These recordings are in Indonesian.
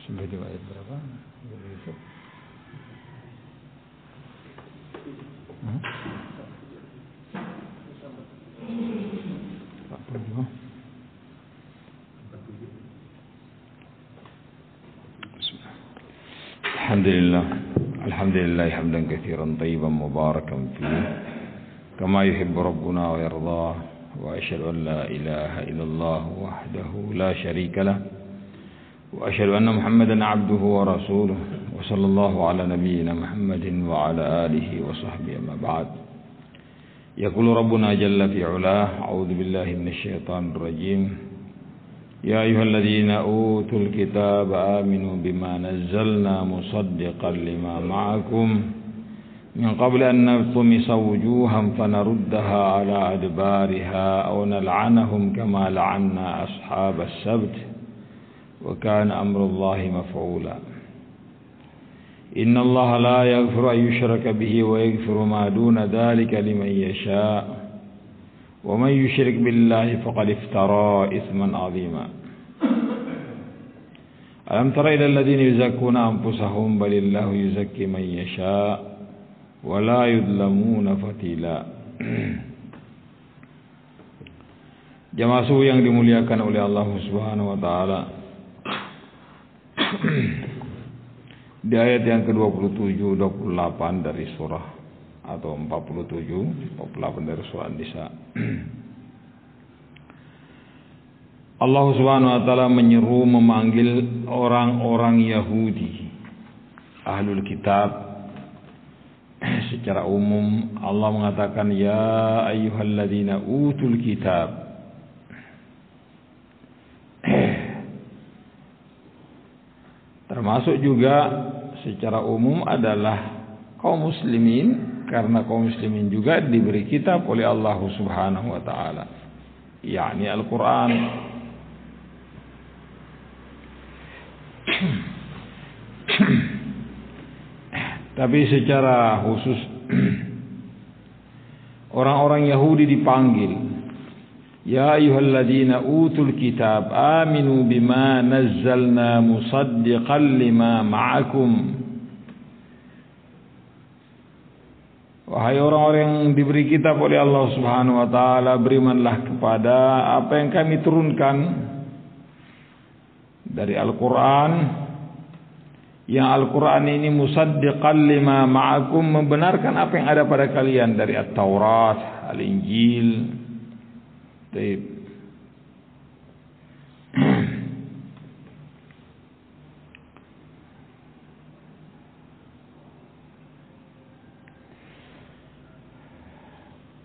Sudah di ayat berapa? Yusuf. Alhamdulillah hamdan katsiran tayyiban mubarakan fihi kama yuhibbu rabbuna wa yardah wa asyhadu an la ilaha illallah wahdahu la syarika lah wa asyhadu anna Muhammadan abduhu wa rasuluh wa sallallahu ala nabiyyina Muhammadin wa ala alihi wa sahbihi amma ba'd. Yaqulu rabbuna jalla fi 'ulah a'udzu billahi minasy syaithanir rajim. يا أيها الذين أوتوا الكتاب آمنوا بما نزلنا مصدقا لما معكم من قبل أن نطمس وجوها فنردها على أدبارها أو نلعنهم كما لعنا أصحاب السبت وكان أمر الله مفعولا إن الله لا يغفر أن يشرك به ويغفر ما دون ذلك لمن يشاء ومن يشرك بالله فقد افترى إثما عظيما ألم تر إلى الذين يزكون أنفسهم بل الله يزكي من يشاء ولا يظلمون فتيلا. Jamaah subuh yang dimuliakan oleh Allah Subhanahu wa taala. Di ayat yang ke-27 28 dari surah atau 47 48 dari surah An-Nisa. Allah Subhanahu wa taala menyeru memanggil orang-orang Yahudi, Ahlul Kitab. Secara umum Allah mengatakan ya ayyuhalladzina utul kitab. Termasuk juga secara umum adalah kaum muslimin, karena kaum muslimin juga diberi kitab oleh Allah Subhanahu wa taala, yakni Al-Qur'an. Tapi secara khusus orang-orang Yahudi dipanggil ya ayyuhalladzina utul kitab aminu bima nazzalna musaddiqan lima ma'akum. Wahai orang-orang yang diberi kitab oleh Allah Subhanahu wa taala, berimanlah kepada apa yang kami turunkan dari Al-Qur'an, yang Al-Qur'an ini musaddiqan lima ma'akum, membenarkan apa yang ada pada kalian dari At-Taurat, Al-Injil.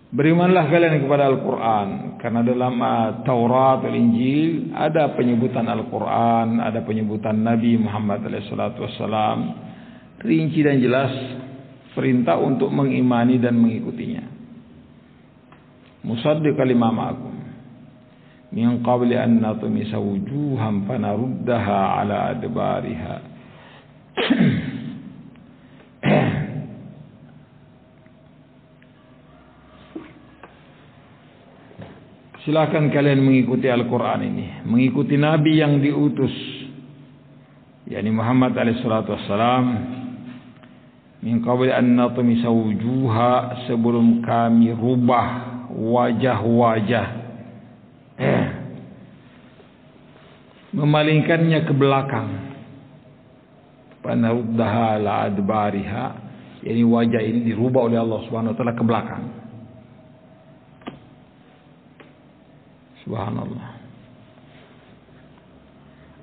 Berimanlah kalian kepada Al-Quran, karena dalam Taurat, Al-Injil ada penyebutan Al-Quran, ada penyebutan Nabi Muhammad SAW, rinci dan jelas perintah untuk mengimani dan mengikutinya. Musaddiqan lima ma'akum min qabli an natmisa wujuhan fanaruddaha ala adbariha. Silakan kalian mengikuti Al-Quran ini, mengikuti Nabi yang diutus, yakni Muhammad SAW. Min qabli an natmisa wujuha, sebelum kami rubah wajah-wajah, memalingkannya ke belakang. Panaruddaha ala adbariha, yakni wajah ini dirubah oleh Allah Subhanahu wa taala ke belakang. Subhanallah.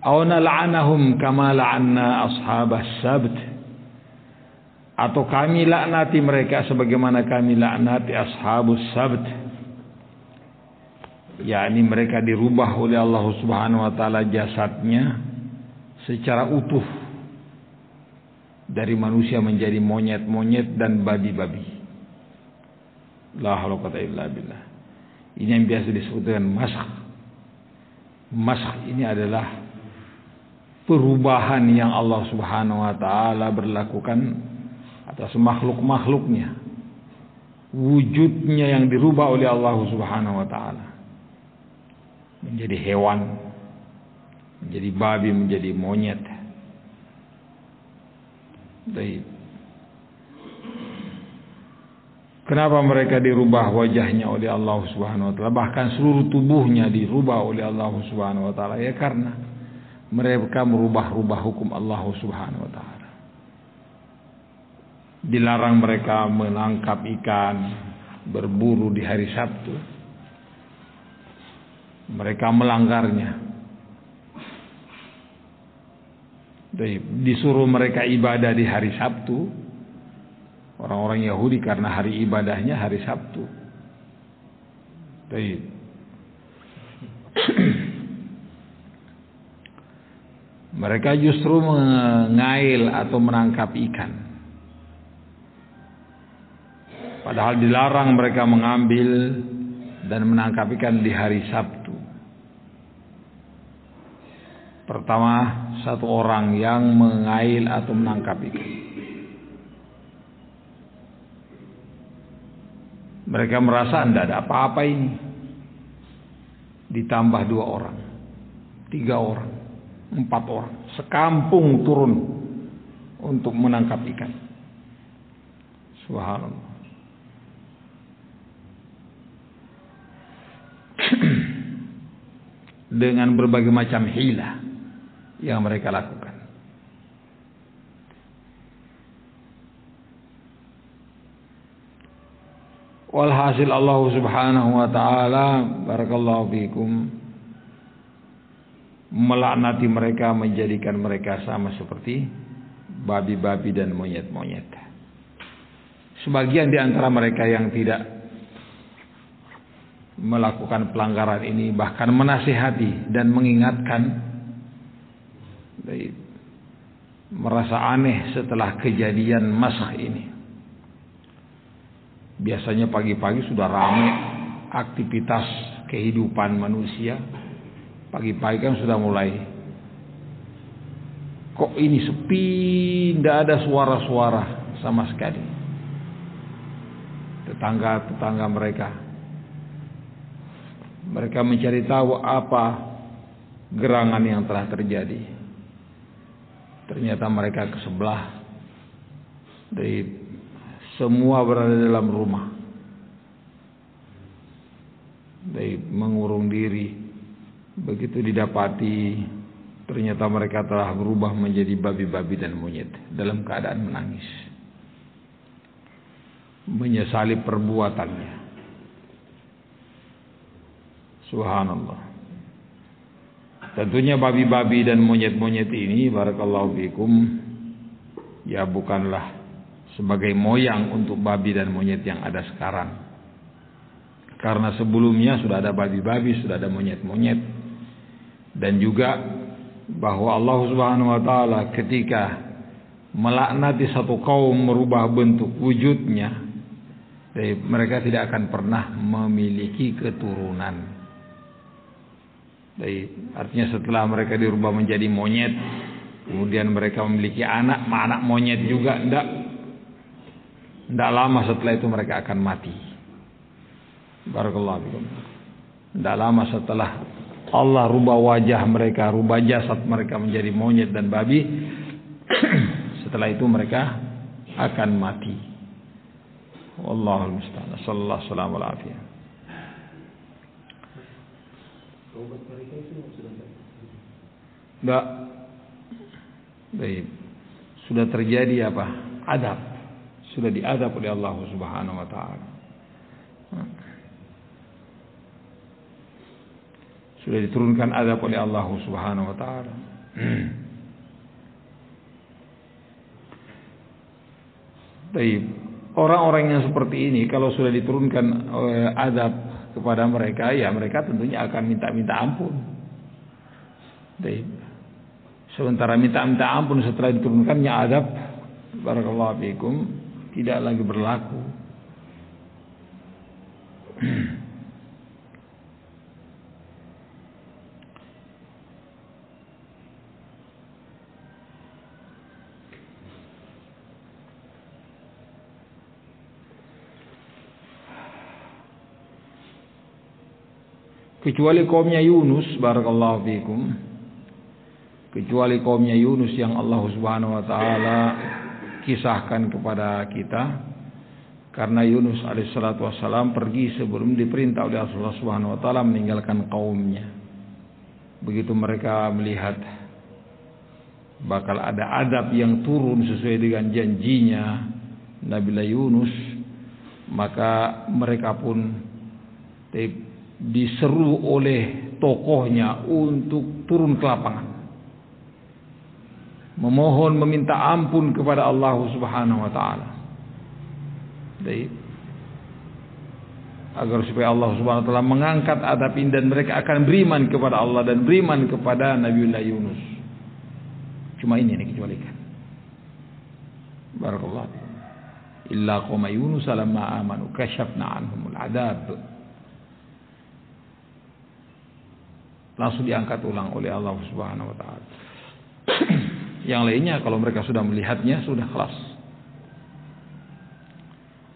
Aw nal'anahum kama la'anna ashabas sabt, atau kami laknati mereka sebagaimana kami laknati ashabus sabt, yakni mereka dirubah oleh Allah Subhanahu wa taala jasadnya secara utuh, dari manusia menjadi monyet-monyet dan babi-babi. La haula wala quwwata illa billah. Ini yang biasa disebut dengan masakh. Masakh ini adalah perubahan yang Allah Subhanahu wa taala berlakukan atas makhluk-makhluknya. Wujudnya yang dirubah oleh Allah Subhanahu wa taala. Menjadi hewan, menjadi babi, menjadi monyet. Baik. Kenapa mereka dirubah wajahnya oleh Allah Subhanahu wa taala, bahkan seluruh tubuhnya dirubah oleh Allah Subhanahu wa taala? Ya karena mereka merubah-rubah hukum Allah Subhanahu wa taala. Dilarang mereka menangkap ikan, berburu di hari Sabtu. Mereka melanggarnya. Disuruh mereka ibadah di hari Sabtu. Orang-orang Yahudi karena hari ibadahnya hari Sabtu. Baik. Mereka justru mengail atau menangkap ikan. Padahal dilarang mereka mengambil dan menangkap ikan di hari Sabtu. Pertama, satu orang yang mengail atau menangkap ikan. Mereka merasa tidak ada apa-apa ini. Ditambah 2 orang, 3 orang, 4 orang, sekampung turun untuk menangkap ikan. Subhanallah. Dengan berbagai macam hilah yang mereka lakukan. Walhasil Allah Subhanahu wa taala, barakallahu fikum, melaknati mereka, menjadikan mereka sama seperti babi-babi dan monyet-monyet. Sebagian di antara mereka yang tidak melakukan pelanggaran ini bahkan menasihati dan mengingatkan, merasa aneh setelah kejadian masakh ini. Biasanya pagi-pagi sudah ramai aktivitas kehidupan manusia. Pagi-pagi kan sudah mulai. Kok ini sepi, tidak ada suara-suara sama sekali. Tetangga-tetangga mereka mencari tahu apa gerangan yang telah terjadi. Ternyata mereka ke sebelah dari semua berada dalam rumah, mengurung diri. Begitu didapati, ternyata mereka telah berubah menjadi babi-babi dan monyet dalam keadaan menangis, menyesali perbuatannya. Subhanallah. Tentunya babi-babi dan monyet-monyet ini, barakallahu fikum, ya bukanlah sebagai moyang untuk babi dan monyet yang ada sekarang. Karena sebelumnya sudah ada babi-babi, sudah ada monyet-monyet. Dan juga bahwa Allah Subhanahu wa taala ketika melaknati satu kaum merubah bentuk wujudnya, mereka tidak akan pernah memiliki keturunan. Artinya setelah mereka dirubah menjadi monyet, kemudian mereka memiliki anak monyet juga, tidak lama setelah itu mereka akan mati. Barakallahu fikum. Tidak lama setelah Allah rubah wajah mereka, rubah jasad mereka menjadi monyet dan babi, setelah itu mereka akan mati. Wallahul musta'an. Sallallahu alaihi wasallam. Tidak. Baik. Sudah terjadi apa? Adab. Sudah diadab oleh Allah Subhanahu wa taala. Sudah diturunkan adab oleh Allah Subhanahu wa taala. Baik. Orang-orang yang seperti ini kalau sudah diturunkan adab kepada mereka, ya mereka tentunya akan minta ampun. Baik. Sementara minta ampun setelah diturunkannya adab, barakallahu fikum, tidak lagi berlaku. Kecuali kaumnya Yunus, barakallahu fikum. Kecuali kaumnya Yunus yang Allah Subhanahu wa taala kisahkan kepada kita, karena Yunus alaihissalatu wassalam pergi sebelum diperintah oleh Allah Subhanahu wa taala meninggalkan kaumnya. Begitu mereka melihat bakal ada adab yang turun sesuai dengan janjinya Nabiullah Yunus, maka mereka pun diseru oleh tokohnya untuk turun ke lapangan, memohon, meminta ampun kepada Allah Subhanahu wa taala, agar supaya Allah Subhanahu wa taala mengangkat adab ini dan mereka akan beriman kepada Allah dan beriman kepada Nabiullah Yunus. Cuma ini yang dikecualikan. Barakallahu fikum. Illa qauma Yunus lamma amanu kashafna anhumul adab. Langsung diangkat ulang oleh Allah Subhanahu wa taala. Yang lainnya kalau mereka sudah melihatnya sudah kelas.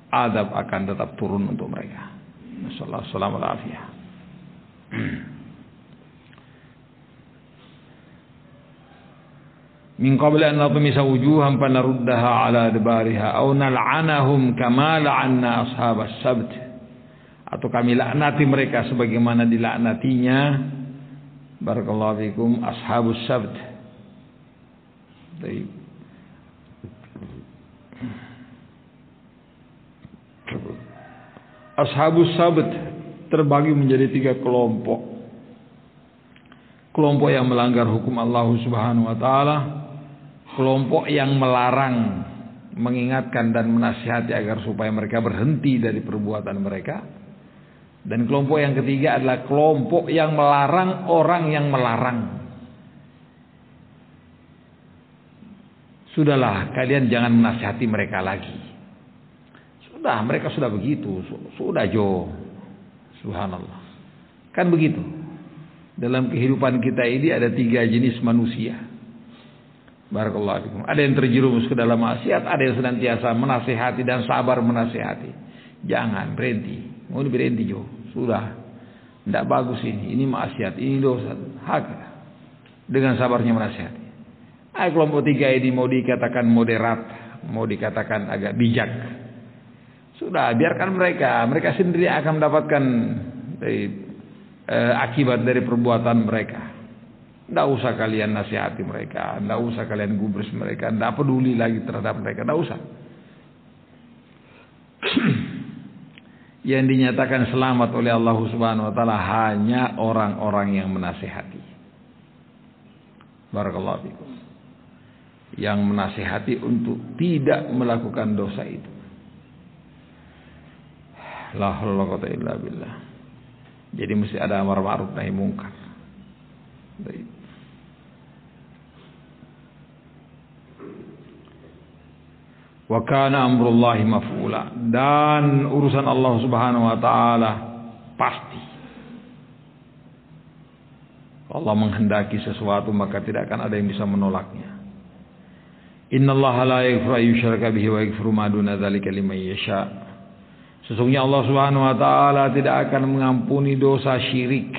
Adab akan tetap turun untuk mereka. Nasallahu alaihi wasallam. Min qabli an natmisa wujuhan fanaruddaha ala adbariha aw nal'anahum kama la'anna ashabas sabt. Atau kami laknati mereka sebagaimana dilaknatinya barakallahu fikum ashabus sabt. Baik. Ashabus sabt terbagi menjadi 3 kelompok. Kelompok yang melanggar hukum Allah Subhanahu wa taala, kelompok yang melarang, mengingatkan dan menasihati agar supaya mereka berhenti dari perbuatan mereka. Dan kelompok yang ketiga adalah kelompok yang melarang orang yang melarang. Sudahlah, kalian jangan menasihati mereka lagi. Sudah, mereka sudah begitu. Sudah Jo. Subhanallah. Kan begitu. Dalam kehidupan kita ini ada 3 jenis manusia. Barakallahu fikum. Ada yang terjerumus ke dalam maksiat, ada yang senantiasa menasihati dan sabar menasihati. Jangan berhenti. Mau berhenti Jo. Sudah. Tidak bagus ini. Ini maksiat, ini dosa. Hak. Dengan sabarnya menasihati. Kelompok 3 ini mau dikatakan moderat, mau dikatakan agak bijak. Sudah, biarkan mereka. Mereka sendiri akan mendapatkan akibat dari perbuatan mereka. Tidak usah kalian nasihati mereka, tidak usah kalian gubris mereka, tidak peduli lagi terhadap mereka, tidak usah. Yang dinyatakan selamat oleh Allah Subhanahu wa taala hanya orang-orang yang menasihati. Barakallahu fikum. Yang menasihati untuk tidak melakukan dosa itu. La haula wala quwwata illa billah. Jadi mesti ada amar ma'ruf nahi munkar. Baik. Wa kana amrullahi maf'ula, dan urusan Allah Subhanahu wa taala pasti. Allah menghendaki sesuatu maka tidak akan ada yang bisa menolaknya. Innallaha la yaghfiru an yushraka bihi wa yaghfiru ma duna dzalika liman yasha. Sesungguhnya Allah Subhanahu wa taala tidak akan mengampuni dosa syirik.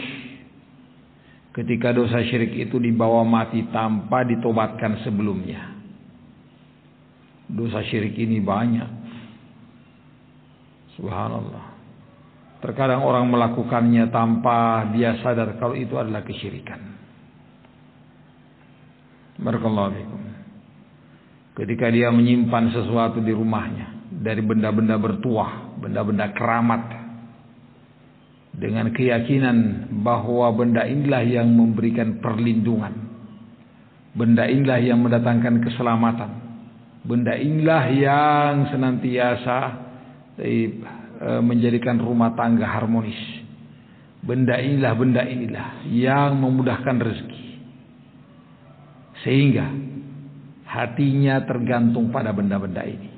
Ketika dosa syirik itu dibawa mati tanpa ditobatkan sebelumnya. Dosa syirik ini banyak. Subhanallah. Terkadang orang melakukannya tanpa dia sadar kalau itu adalah kesyirikan. Barakallahu fikum. Ketika dia menyimpan sesuatu di rumahnya dari benda-benda bertuah, benda-benda keramat, dengan keyakinan bahwa benda inilah yang memberikan perlindungan, benda inilah yang mendatangkan keselamatan, benda inilah yang senantiasa menjadikan rumah tangga harmonis, benda inilah yang memudahkan rezeki, sehingga hatinya tergantung pada benda-benda ini.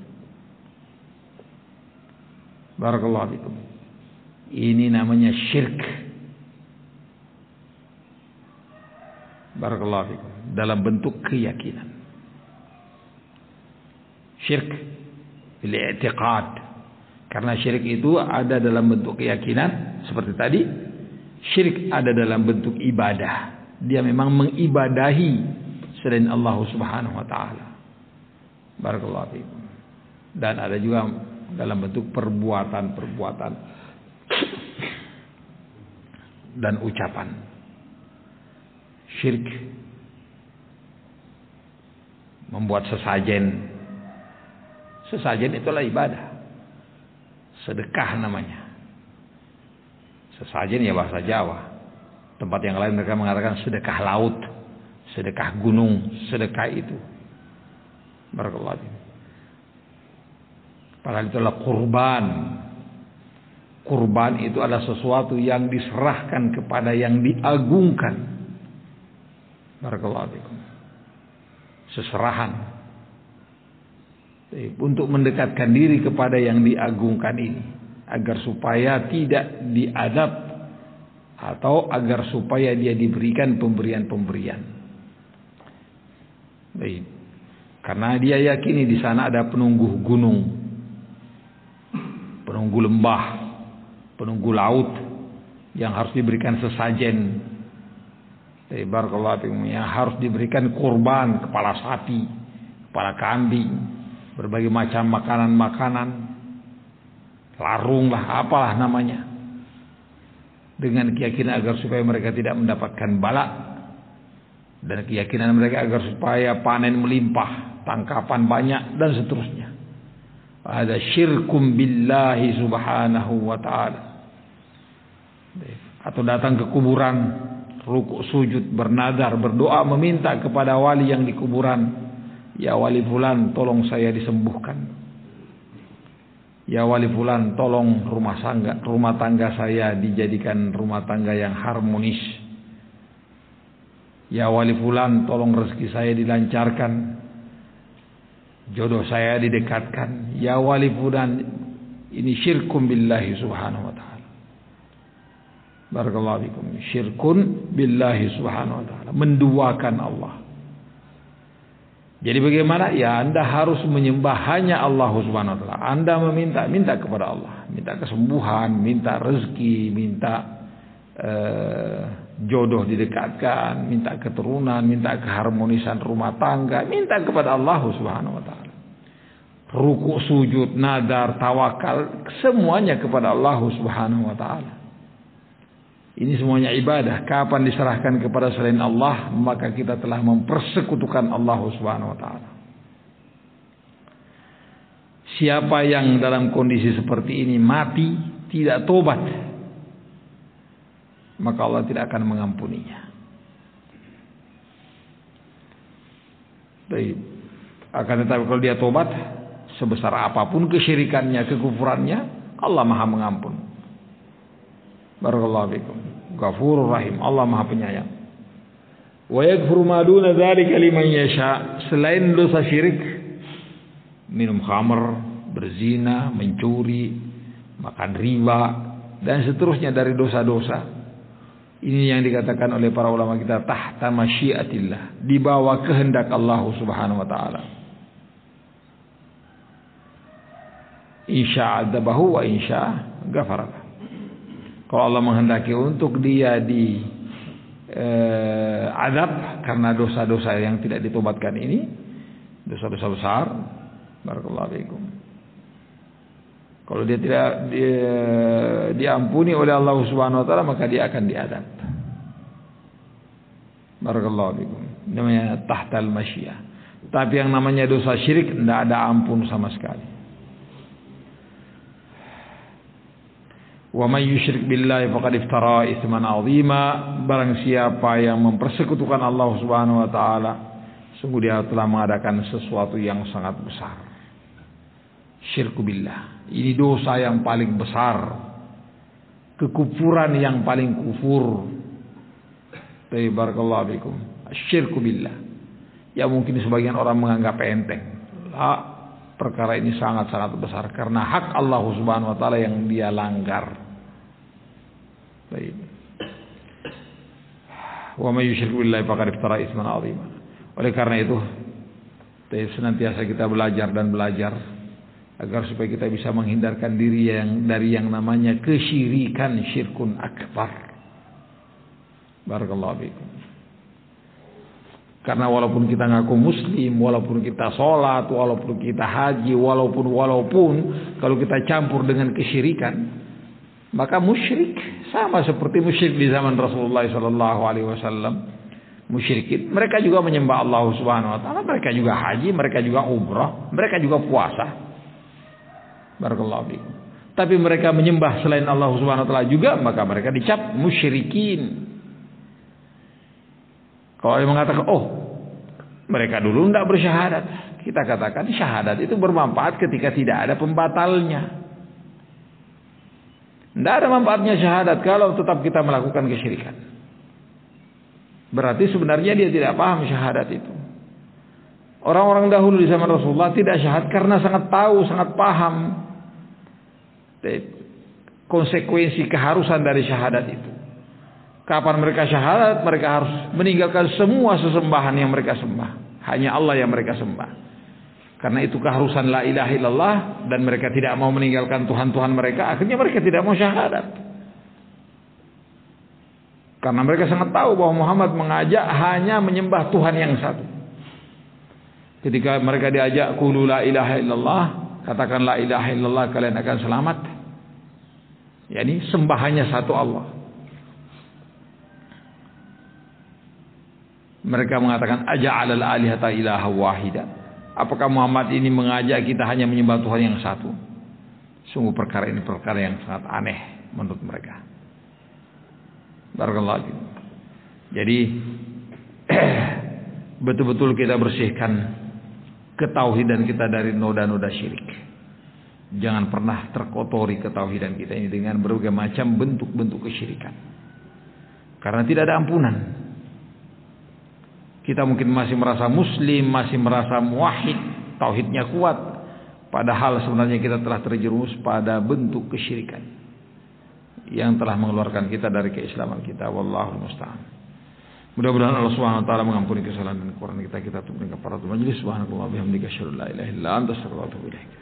Barakallahu fikum. Ini namanya syirk. Barakallahu fikum. Dalam bentuk keyakinan. Syirk bil i'tiqad. Karena syirik itu ada dalam bentuk keyakinan seperti tadi. Syirik ada dalam bentuk ibadah. Dia memang mengibadahi selain Allah Subhanahu wa taala. Barakallahu fiikum. Dan ada juga dalam bentuk perbuatan-perbuatan dan ucapan. Syirik, membuat sesajen. Sesajen itulah ibadah. Sedekah namanya. Sesajen ya bahasa Jawa. Tempat yang lain mereka mengatakan sedekah laut, sedekah gunung, sedekah itu. Barakallahu fiikum. Padahal itu adalah kurban. Kurban itu adalah sesuatu yang diserahkan kepada yang diagungkan. Barakallahu fiikum. Seserahan. Untuk mendekatkan diri kepada yang diagungkan ini. Agar supaya tidak diadab. Atau agar supaya dia diberikan pemberian-pemberian. Baik. Karena dia yakini di sana ada penunggu gunung, penunggu lembah, penunggu laut yang harus diberikan sesajen. Barakallahu fiikum, yang harus diberikan kurban, kepala sapi, kepala kambing, berbagai macam makanan-makanan, larung lah, apalah namanya. Dengan keyakinan agar supaya mereka tidak mendapatkan bala, dan keyakinan mereka agar supaya panen melimpah, tangkapan banyak, dan seterusnya. Ada syirkum billahi subhanahu wa ta'ala. Atau datang ke kuburan, rukuk sujud, bernadar, berdoa, meminta kepada wali yang di kuburan. Ya wali fulan, tolong saya disembuhkan. Ya wali fulan, tolong rumah tangga saya dijadikan rumah tangga yang harmonis. Ya wali fulan, tolong rezeki saya dilancarkan, jodoh saya didekatkan. Ya wali fulan, ini syirkun billahi subhanahu wa ta'ala. Barakallahu fikum. Syirkun billahi subhanahu wa ta'ala, menduakan Allah. Jadi bagaimana? Ya Anda harus menyembah hanya Allah subhanahu wa ta'ala. Anda minta kepada Allah, minta kesembuhan, minta rezeki, minta jodoh didekatkan, minta keturunan, minta keharmonisan rumah tangga, minta kepada Allah subhanahu wa ta'ala. Rukuk, sujud, nadar, tawakal, semuanya kepada Allah subhanahu wa ta'ala. Ini semuanya ibadah. Kapan diserahkan kepada selain Allah, maka kita telah mempersekutukan Allah subhanahu wa ta'ala. Siapa yang dalam kondisi seperti ini mati tidak tobat, maka Allah tidak akan mengampuninya. Baik. Akan tetapi kalau dia tobat, sebesar apapun kesyirikannya, kekufurannya, Allah Maha mengampun. Barakallahu fikum. Ghafurur Rahim. Allah Maha penyayang. Wa yaghfiru ma duna dzalika liman yasha. Selain dosa syirik, minum khamr, berzina, mencuri, makan riba, dan seterusnya dari dosa-dosa. Ini yang dikatakan oleh para ulama kita tahta masyiatillah, di bawah kehendak Allah subhanahu wa ta'ala. Insya adabahu wa insya ghafara. Kalau Allah menghendaki untuk dia di azab karena dosa-dosa yang tidak ditobatkan ini, dosa-dosa besar, barakallahu fiikum. Kalau dia tidak diampuni oleh Allah Subhanahu wa taala, maka dia akan diazab. Barakallahu fiikum. Namanya tahtal masyiah. Tapi yang namanya dosa syirik tidak ada ampun sama sekali. Wa may yusyrik billahi faqad iftara itsman 'azima. Barang siapa yang mempersekutukan Allah Subhanahu wa taala, sungguh dia telah mengadakan sesuatu yang sangat besar. Syirku billah. Ini dosa yang paling besar. Kekufuran yang paling kufur. Barakallahu fikum. Syirku billah. Ya mungkin sebagian orang menganggap enteng. Perkara ini sangat-sangat besar karena hak Allah Subhanahu wa taala yang dia langgar. Baik. Wa may yusyrik billahi faqad iftara itsman 'azima. Oleh karena itu, senantiasa kita belajar dan belajar agar supaya kita bisa menghindarkan diri dari yang namanya kesyirikan, syirkun akbar. Barakallahu fiikum. Karena walaupun kita ngaku muslim, walaupun kita sholat, walaupun kita haji, walaupun kalau kita campur dengan kesyirikan, maka musyrik sama seperti musyrik di zaman Rasulullah SAW. Musyrikin, mereka juga menyembah Allah Subhanahu Wa Taala, mereka juga haji, mereka juga umrah, mereka juga puasa. Barakallahu fiikum. Tapi mereka menyembah selain Allah Subhanahu Wa Taala juga, maka mereka dicap musyrikin. Kalau dia mengatakan, oh mereka dulu tidak bersyahadat, kita katakan syahadat itu bermanfaat ketika tidak ada pembatalnya. Tidak ada manfaatnya syahadat kalau tetap kita melakukan kesyirikan. Berarti sebenarnya dia tidak paham syahadat itu. Orang-orang dahulu di zaman Rasulullah tidak syahadat karena sangat tahu, sangat paham konsekuensi keharusan dari syahadat itu. Kapan mereka syahadat, mereka harus meninggalkan semua sesembahan yang mereka sembah. Hanya Allah yang mereka sembah. Karena itu keharusan la ilaha illallah, dan mereka tidak mau meninggalkan Tuhan-Tuhan mereka. Akhirnya mereka tidak mau syahadat. Karena mereka sangat tahu bahwa Muhammad mengajak hanya menyembah Tuhan yang satu. Ketika mereka diajak qulu la ilaha illallah, katakan la ilaha illallah, kalian akan selamat. Yani sembahannya satu Allah. Mereka mengatakan aja'alal alihata ilaha wahida. Apakah Muhammad ini mengajak kita hanya menyembah Tuhan yang satu? Sungguh perkara ini perkara yang sangat aneh menurut mereka. Barakallahu fiikum. Jadi betul-betul kita bersihkan ketauhidan kita dari noda-noda syirik. Jangan pernah terkotori ketauhidan kita ini dengan berbagai macam bentuk-bentuk kesyirikan. Karena tidak ada ampunan. Kita mungkin masih merasa muslim, masih merasa muwahhid, tauhidnya kuat, padahal sebenarnya kita telah terjerumus pada bentuk kesyirikan yang telah mengeluarkan kita dari keislaman kita. Wallahu musta'an. Mudah-mudahan Allah Subhanahu wa taala mengampuni kesalahan dan kekurangan kita tutup dengan kafaratul majlis. Subhanallahi wa bihamdihi asyhadu an la ilaha illa anta astaghfiruka wa atubu ilaik.